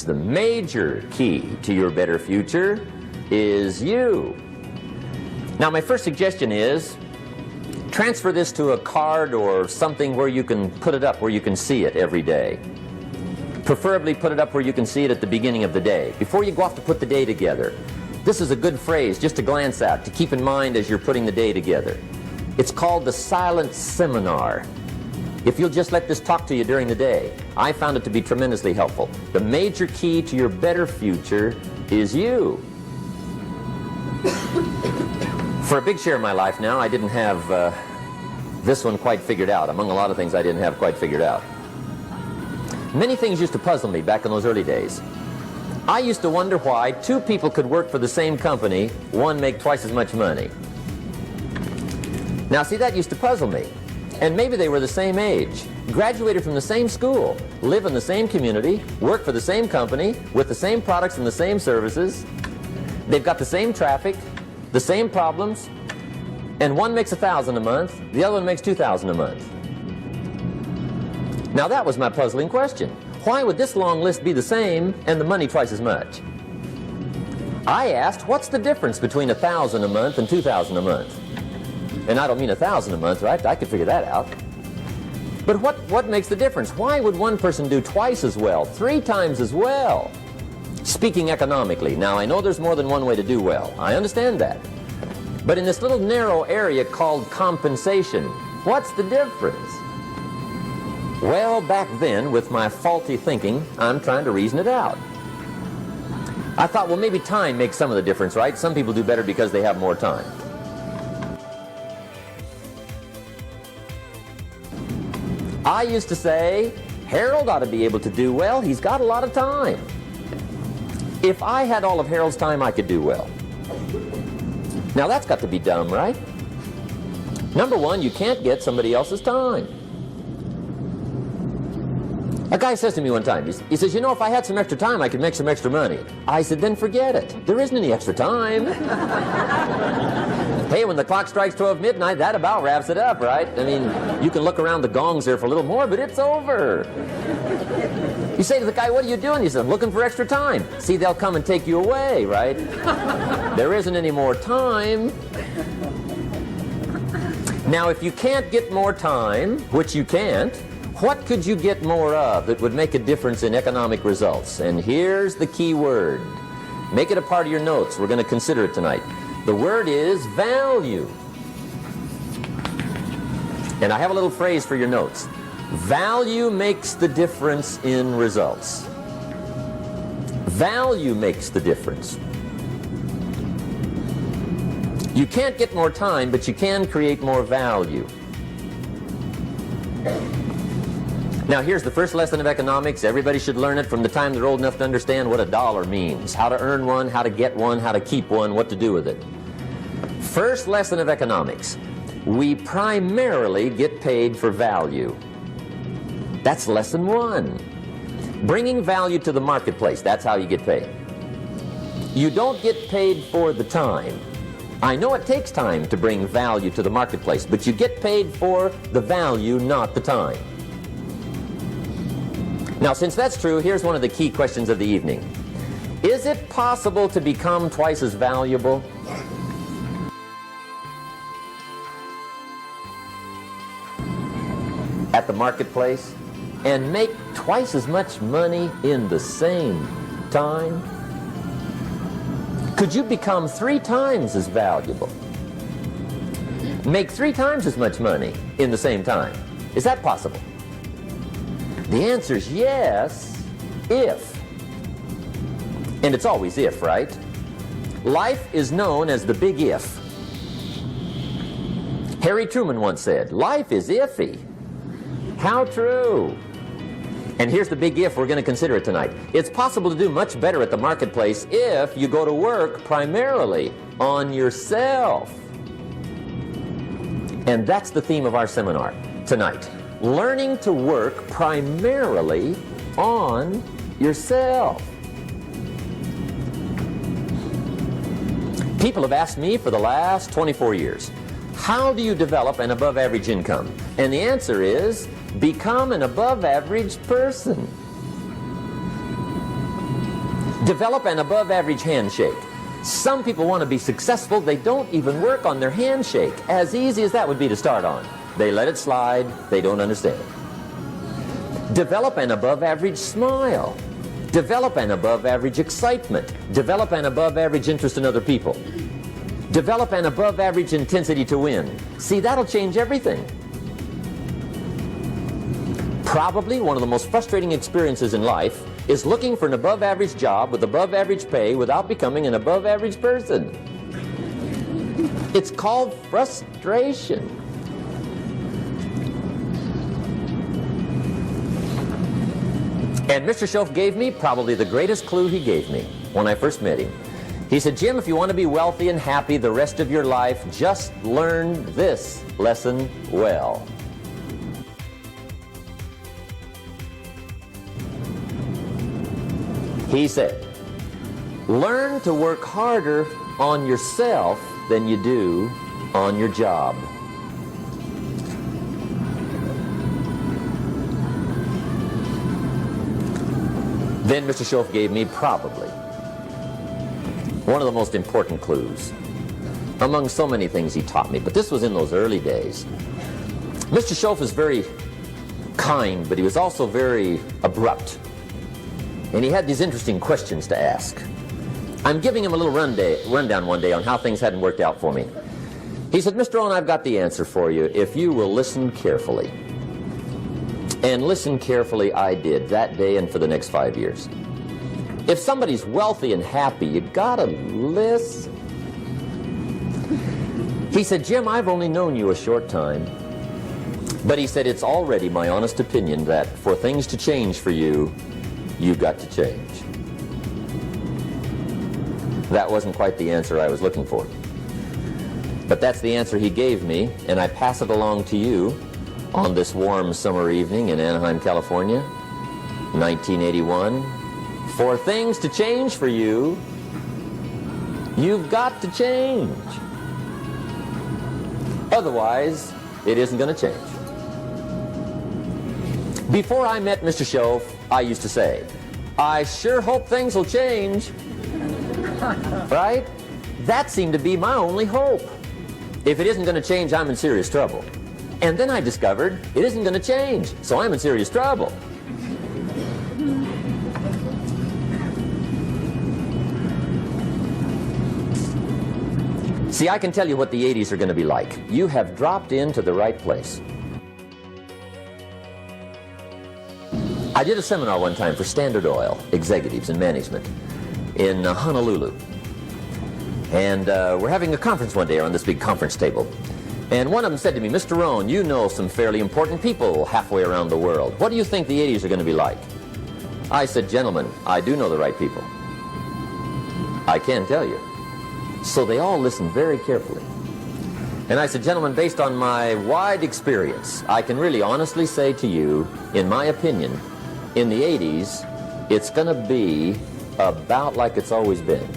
economics, the major key to your better future is you. Now, my first suggestion is transfer this to a card or something where you can put it up, where you can see it every day. Preferably put it up where you can see it at the beginning of the day, before you go off to put the day together. This is a good phrase just to glance at, to keep in mind as you're putting the day together. It's called the silent seminar. If you'll just let this talk to you during the day, I found it to be tremendously helpful. The major key to your better future is you. For a big share of my life now, I didn't have this one quite figured out. Among a lot of things I didn't have quite figured out. Many things used to puzzle me back in those early days. I used to wonder why two people could work for the same company, one make twice as much money. Now see, that used to puzzle me. And maybe they were the same age, graduated from the same school, live in the same community, work for the same company, with the same products and the same services. They've got the same traffic, the same problems, and one makes $1,000 a month, the other one makes $2,000 a month. Now that was my puzzling question. Why would this long list be the same and the money twice as much? I asked, what's the difference between $1,000 a month and $2,000 a month? And I don't mean $1,000 a month, right? I could figure that out. But what makes the difference? Why would one person do twice as well, 3 times as well? Speaking economically, now I know there's more than one way to do well. I understand that. But in this little narrow area called compensation, what's the difference? Well, back then, with my faulty thinking, I'm trying to reason it out. I thought, well, maybe time makes some of the difference, right? Some people do better because they have more time. I used to say, Harold ought to be able to do well. He's got a lot of time. If I had all of Harold's time, I could do well. Now that's got to be dumb, right? Number one, you can't get somebody else's time. A guy says to me one time, he says, you know, if I had some extra time, I could make some extra money. I said, then forget it. There isn't any extra time. Hey, when the clock strikes 12 midnight, that about wraps it up, right? I mean, you can look around the gongs there for a little more, but it's over. You say to the guy, what are you doing? He says, I'm looking for extra time. See, they'll come and take you away, right? There isn't any more time. Now, if you can't get more time, which you can't, what could you get more of that would make a difference in economic results? And here's the key word. Make it a part of your notes. We're going to consider it tonight. The word is value. And I have a little phrase for your notes. Value makes the difference in results. Value makes the difference. You can't get more time, but you can create more value. Now here's the first lesson of economics. Everybody should learn it from the time they're old enough to understand what a dollar means, how to earn one, how to get one, how to keep one, what to do with it. First lesson of economics. We primarily get paid for value. That's lesson 1. Bringing value to the marketplace, that's how you get paid. You don't get paid for the time. I know it takes time to bring value to the marketplace, but you get paid for the value, not the time. Now, since that's true, here's one of the key questions of the evening. Is it possible to become twice as valuable? At the marketplace and make twice as much money in the same time? Could you become 3 times as valuable? Make 3 times as much money in the same time? Is that possible? The answer is yes, if. And it's always if, right? Life is known as the big if. Harry Truman once said, life is iffy. How true. And here's the big if we're going to consider it tonight. It's possible to do much better at the marketplace if you go to work primarily on yourself. And that's the theme of our seminar tonight. Learning to work primarily on yourself. People have asked me for the last 24 years, how do you develop an above-average income? And the answer is, become an above-average person. Develop an above-average handshake. Some people want to be successful. They don't even work on their handshake. As easy as that would be to start on. They let it slide. They don't understand it. Develop an above-average smile. Develop an above-average excitement. Develop an above-average interest in other people. Develop an above-average intensity to win. See, that'll change everything. Probably one of the most frustrating experiences in life is looking for an above-average job with above-average pay without becoming an above-average person. It's called frustration. And Mr. Shoaff gave me probably the greatest clue he gave me when I first met him. He said, Jim, if you want to be wealthy and happy the rest of your life, just learn this lesson well. He said, learn to work harder on yourself than you do on your job. Then Mr. Shoaff gave me probably one of the most important clues among so many things he taught me, but this was in those early days. Mr. Shoaff was very kind, but he was also very abrupt. And he had these interesting questions to ask. I'm giving him a little rundown one day on how things hadn't worked out for me. He said, Mr. Rohn, I've got the answer for you if you will listen carefully. And listen carefully I did that day and for the next 5 years. If somebody's wealthy and happy, you gotta listen. He said, Jim, I've only known you a short time. But he said, it's already my honest opinion that for things to change for you, you've got to change. That wasn't quite the answer I was looking for. But that's the answer he gave me, and I pass it along to you on this warm summer evening in Anaheim, California, 1981. For things to change for you, you've got to change. Otherwise, it isn't going to change. Before I met Mr. Shoaff, I used to say, I sure hope things will change. Right? That seemed to be my only hope. If it isn't going to change, I'm in serious trouble. And then I discovered it isn't going to change, so I'm in serious trouble. See, I can tell you what the 80s are going to be like. You have dropped into the right place. I did a seminar one time for Standard Oil executives and management in Honolulu. And we're having a conference one day around this big conference table. And one of them said to me, Mr. Rohn, you know some fairly important people halfway around the world. What do you think the 80s are going to be like? I said, gentlemen, I do know the right people. I can tell you. So they all listened very carefully. And I said, gentlemen, based on my wide experience, I can really honestly say to you, in my opinion, in the 80s, it's going to be about like it's always been.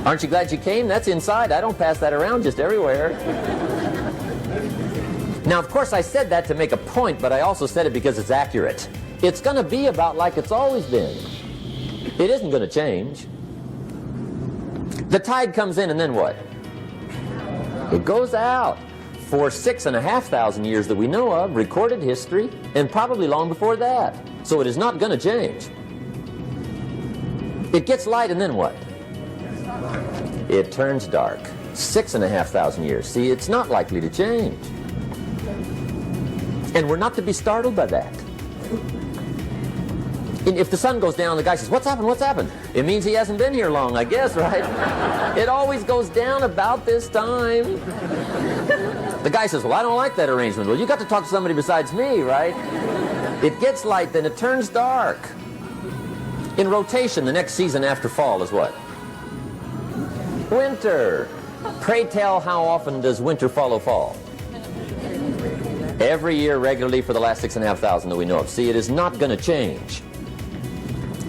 Aren't you glad you came? That's inside. I don't pass that around just everywhere. Now, of course, I said that to make a point, but I also said it because it's accurate. It's going to be about like it's always been. It isn't going to change. The tide comes in, and then what? It goes out. For 6,500 years that we know of, recorded history, and probably long before that. So it is not going to change. It gets light, and then what? It turns dark. 6,500 years. See, it's not likely to change. And we're not to be startled by that. And if the sun goes down, the guy says, what's happened, what's happened? It means he hasn't been here long, I guess, right? It always goes down about this time. The guy says, well, I don't like that arrangement. Well, you got to talk to somebody besides me, right? It gets light, then it turns dark. In rotation, the next season after fall is what? Winter. Pray tell, how often does winter follow fall? Every year regularly for the last 6,500 that we know of. See, it is not going to change.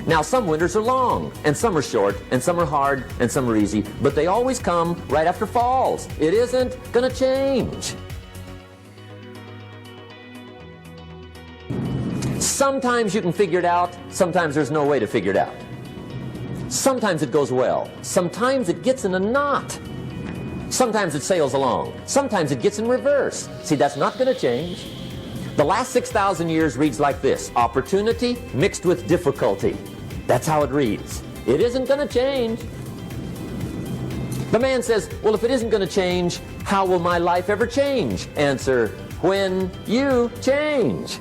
Now, some winters are long, and some are short, and some are hard, and some are easy, but they always come right after falls. It isn't going to change. Sometimes you can figure it out, sometimes there's no way to figure it out. Sometimes it goes well, sometimes it gets in a knot. Sometimes it sails along, sometimes it gets in reverse. See, that's not going to change. The last 6,000 years reads like this: opportunity mixed with difficulty. That's how it reads. It isn't going to change. The man says, well, if it isn't going to change, how will my life ever change? Answer, when you change.